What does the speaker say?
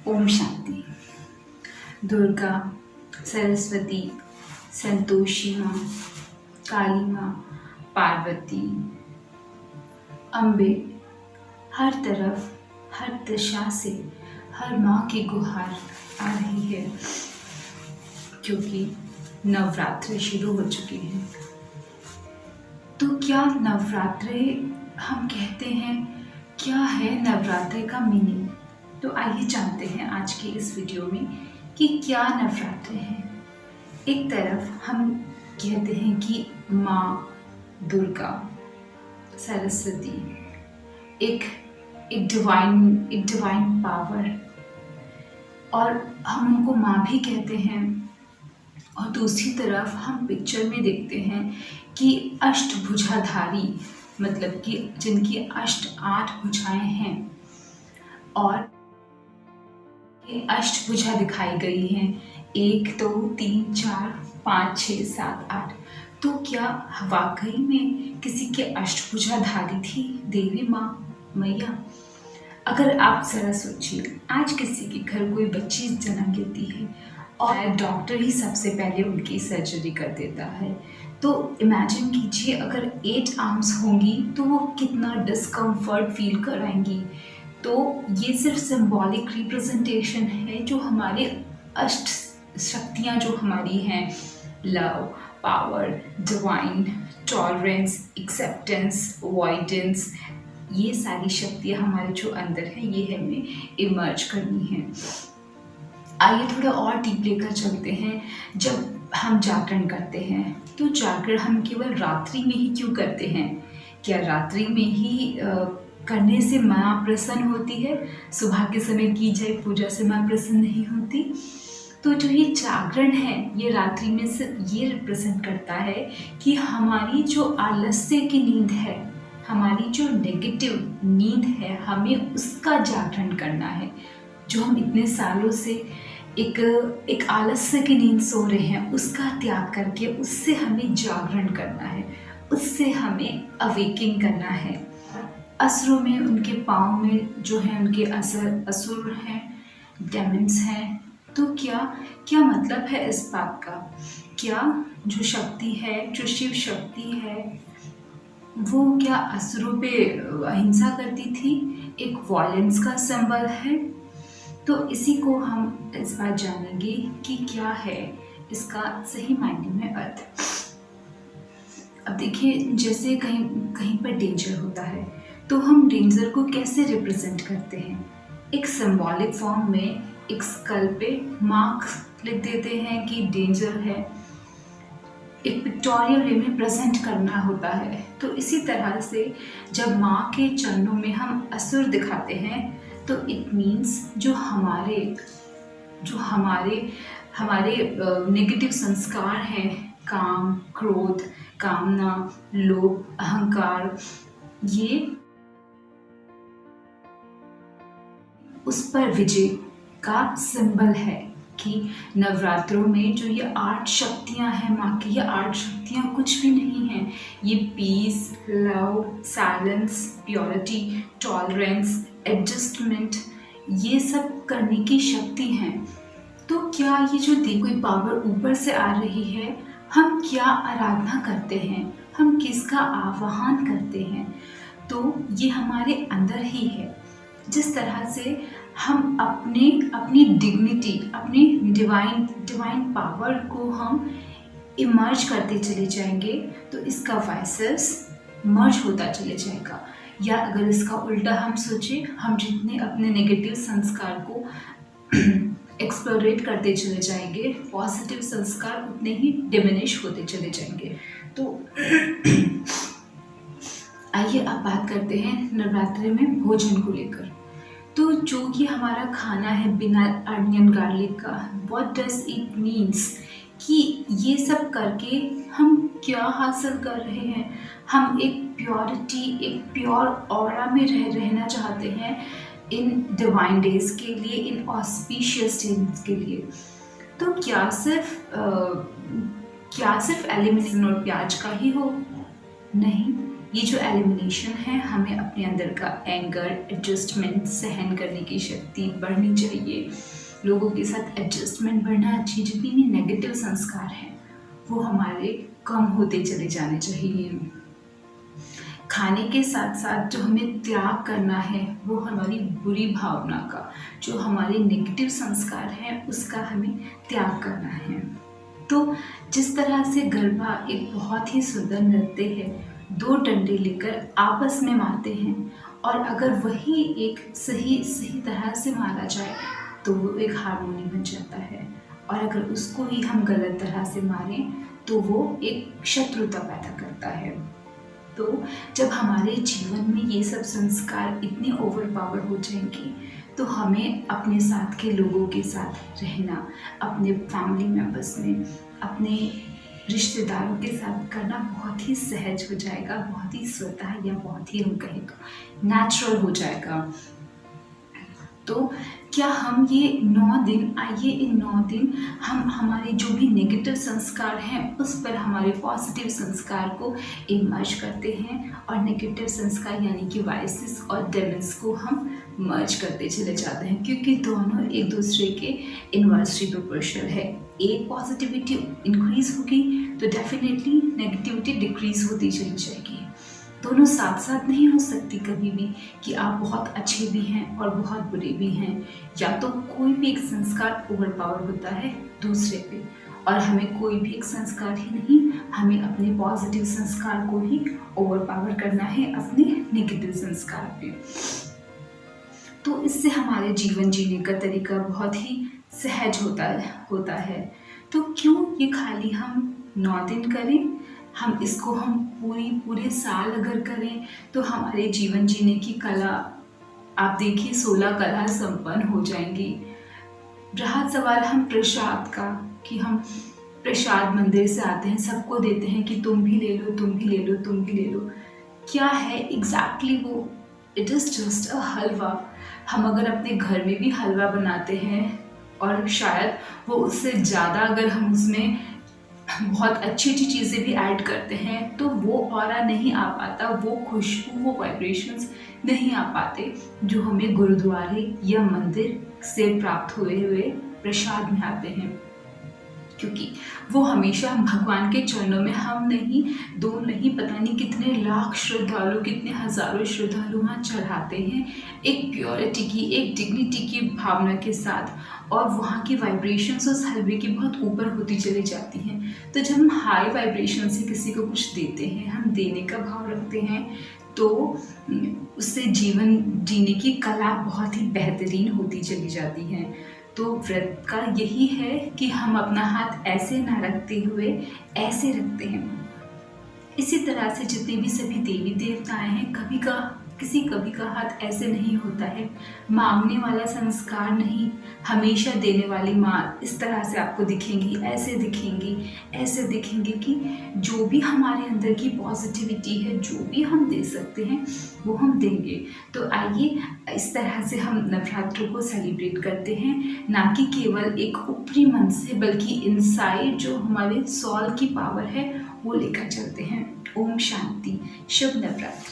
ओम शांति। दुर्गा, सरस्वती, संतोषी माँ, काली माँ, पार्वती, अम्बे, हर तरफ हर दिशा से हर माँ की गुहार आ रही है, क्योंकि नवरात्रे शुरू हो चुके हैं। तो क्या नवरात्रे हम कहते हैं, क्या है नवरात्रे का मीनिंग? तो आइए जानते हैं आज के इस वीडियो में कि क्या नवरात्रे हैं। एक तरफ हम कहते हैं कि माँ दुर्गा, सरस्वती एक डिवाइन पावर, और हम उनको माँ भी कहते हैं। और दूसरी तरफ हम पिक्चर में देखते हैं कि अष्टभुजाधारी, मतलब कि जिनकी 8 भुजाएं हैं, और ये अष्टभुजा दिखाई गई हैं 1 2 3 4 5 6 7 8। तो क्या वाकई में किसी के अष्टभुजाधारी थी देवी माँ मैया? अगर आप जरा सोचिए, आज किसी के घर कोई बच्ची जन्म लेती है और डॉक्टर ही सबसे पहले उनकी सर्जरी कर देता है, तो इमेजिन कीजिए अगर 8 आर्म्स होंगी तो वो कितना डिस्कम्फर्ट फील कराएंगी। तो ये सिर्फ सिंबॉलिक रिप्रेजेंटेशन है जो हमारे अष्ट शक्तियाँ जो हमारी हैं, love, power, divine, tolerance, acceptance, avoidance, ये सारी शक्तियाँ हमारे जो अंदर है, ये हमें इमर्ज करनी है। आइए थोड़ा और डीप लेकर चलते हैं। जब हम जागरण करते हैं तो जागरण हम केवल रात्रि में ही क्यों करते हैं? क्या रात्रि में ही करने से माँ प्रसन्न होती है? सुबह के समय की जाए पूजा से माँ प्रसन्न नहीं होती? तो जो ये जागरण है, ये रात्रि में से ये रिप्रेजेंट करता है कि हमारी जो आलस्य की नींद है, हमारी जो नेगेटिव नींद है, हमें उसका जागरण करना है। जो हम इतने सालों से एक आलस्य की नींद सो रहे हैं, उसका त्याग करके उससे हमें जागरण करना है, उससे हमें अवेकिंग करना है। असुरों में, उनके पाँव में जो है उनके असुर हैं, डेमन्स हैं। तो क्या मतलब है इस बात का? क्या जो शक्ति है, जो शिव शक्ति है, वो क्या असुरों पे अहिंसा करती थी? एक वॉयलेंस का सिंबल है। तो इसी को हम इस बार जानेंगे कि क्या है इसका सही मायने में अर्थ। अब देखिए, जैसे कहीं पर डेंजर होता है तो हम डेंजर को कैसे रिप्रेजेंट करते हैं? एक सिंबॉलिक फॉर्म में एक स्कल पे मार्क लिख देते हैं कि डेंजर है, एक पिक्टोरियल वे में प्रेजेंट करना होता है। तो इसी तरह से जब माँ के चरणों में हम असुर दिखाते हैं तो इट मीन्स जो हमारे नेगेटिव संस्कार हैं, काम, क्रोध, कामना, लोभ, अहंकार, ये उस पर विजय का सिंबल है। कि नवरात्रों में जो ये 8 शक्तियाँ हैं माँ की, ये 8 शक्तियाँ कुछ भी नहीं हैं। ये peace, love, silence, purity, tolerance, adjustment, ये सब करने की शक्ति हैं। तो क्या ये जो कोई पावर ऊपर से आ रही है, हम क्या आराधना करते हैं, हम किसका आवाहन करते हैं? तो ये हमारे अंदर ही है। जिस तरह से हम अपनी डिग्निटी, अपनी डिवाइन पावर को हम इमर्ज करते चले जाएंगे, तो इसका वाइसेस मर्ज होता चले जाएगा। या अगर इसका उल्टा हम सोचें, हम जितने अपने नेगेटिव संस्कार को एक्सप्लोरेट करते चले जाएंगे, पॉजिटिव संस्कार उतने ही डिमिनिश होते चले जाएंगे। तो आइए अब बात करते हैं नवरात्रि में भोजन को लेकर। तो जो कि हमारा खाना है बिना अनियन गार्लिक का, व्हाट डज इट मीन्स? कि ये सब करके हम क्या हासिल कर रहे हैं? हम एक प्योरिटी, एक प्योर ऑरा में रहना चाहते हैं इन डिवाइन डेज के लिए, इन ऑस्पिशियस डेज के लिए। तो क्या सिर्फ एलिमिनेशन और प्याज का ही हो? नहीं, ये जो एलिमिनेशन है, हमें अपने अंदर का एंगर, एडजस्टमेंट, सहन करने की शक्ति बढ़नी चाहिए। लोगों के साथ एडजस्टमेंट बढ़ना चाहिए। जितनी भी नेगेटिव संस्कार हैं वो हमारे कम होते चले जाने चाहिए। खाने के साथ साथ जो हमें त्याग करना है वो हमारी बुरी भावना का, जो हमारे नेगेटिव संस्कार हैं उसका हमें त्याग करना है। तो जिस तरह से गरबा एक बहुत ही सुंदर नृत्य है, दो डंडे लेकर आपस में मारते हैं और अगर वही एक सही सही तरह से मारा जाए तो वो एक हारमोनी बन जाता है, और अगर उसको ही हम गलत तरह से मारें तो वो एक शत्रुता पैदा करता है। तो जब हमारे जीवन में ये सब संस्कार इतने ओवर पावर हो जाएंगे तो हमें अपने साथ के लोगों के साथ रहना, अपने फैमिली मेम्बर्स में, अपने रिश्तेदारों के साथ करना बहुत ही सहज हो जाएगा, बहुत ही स्वतः, या बहुत ही हम कहें तो नेचुरल हो जाएगा। तो क्या हम ये 9 दिन, आइए इन 9 दिन हम हमारे जो भी नेगेटिव संस्कार हैं उस पर हमारे पॉजिटिव संस्कार को इमर्ज करते हैं, और नेगेटिव संस्कार यानी कि वाइसेस और डेमन्स को हम मर्ज करते चले जाते हैं, क्योंकि दोनों एक दूसरे के इन्वर्सली प्रोपोर्शनल है। एक पॉजिटिविटी इंक्रीज होगी तो डेफिनेटली नेगेटिविटी डिक्रीज होती चली जाएगी। दोनों साथ साथ नहीं हो सकती कभी भी, कि आप बहुत अच्छे भी हैं और बहुत बुरे भी हैं, या तो कोई भी एक संस्कार ओवर पावर होता है दूसरे पे, और हमें कोई भी एक संस्कार ही नहीं, हमें अपने पॉजिटिव संस्कार को ही ओवर पावर करना है अपने नेगेटिव संस्कार पे। तो इससे हमारे जीवन जीने का तरीका बहुत ही सहज होता है। तो क्यों ये खाली हम 9 दिन करें, हम इसको हम पूरे साल अगर करें तो हमारे जीवन जीने की कला, आप देखिए 16 कला संपन्न हो जाएंगी। रहा सवाल हम प्रसाद का, कि हम प्रसाद मंदिर से आते हैं, सबको देते हैं कि तुम भी ले लो, तुम भी ले लो, तुम भी ले लो। क्या है एग्जैक्टली वो? इट इज़ जस्ट अ हलवा। हम अगर अपने घर में भी हलवा बनाते हैं और शायद वो उससे ज़्यादा अगर हम उसमें बहुत अच्छी अच्छी चीज़ें भी ऐड करते हैं तो वो ऑरा नहीं आ पाता, वो खुशबू, वो वाइब्रेशंस नहीं आ पाते जो हमें गुरुद्वारे या मंदिर से प्राप्त हुए प्रसाद में आते हैं। क्योंकि वो हमेशा भगवान के चरणों में हम नहीं, दो नहीं, पता नहीं कितने लाख श्रद्धालु, कितने हजारों श्रद्धालु वहाँ चढ़ाते हैं एक प्योरिटी की, एक डिग्निटी की भावना के साथ, और वहाँ की वाइब्रेशंस उस हलवे की बहुत ऊपर होती चली जाती हैं। तो जब हम हाई वाइब्रेशन से किसी को कुछ देते हैं, हम देने का भाव रखते हैं, तो उससे जीवन जीने की कला बहुत ही बेहतरीन होती चली जाती है। तो व्रत का यही है कि हम अपना हाथ ऐसे ना रखते हुए ऐसे रखते हैं। इसी तरह से जितने भी सभी देवी देवताएं हैं, कभी का हाथ ऐसे नहीं होता है। मांगने वाला संस्कार नहीं, हमेशा देने वाली माँ इस तरह से आपको दिखेंगी, ऐसे दिखेंगी कि जो भी हमारे अंदर की पॉजिटिविटी है, जो भी हम दे सकते हैं वो हम देंगे। तो आइए इस तरह से हम नवरात्रों को सेलिब्रेट करते हैं, ना कि केवल एक ऊपरी मन से, बल्कि इनसाइड जो हमारे सॉल की पावर है वो लेकर चलते हैं। ओम शांति, शुभ नवरात्रि।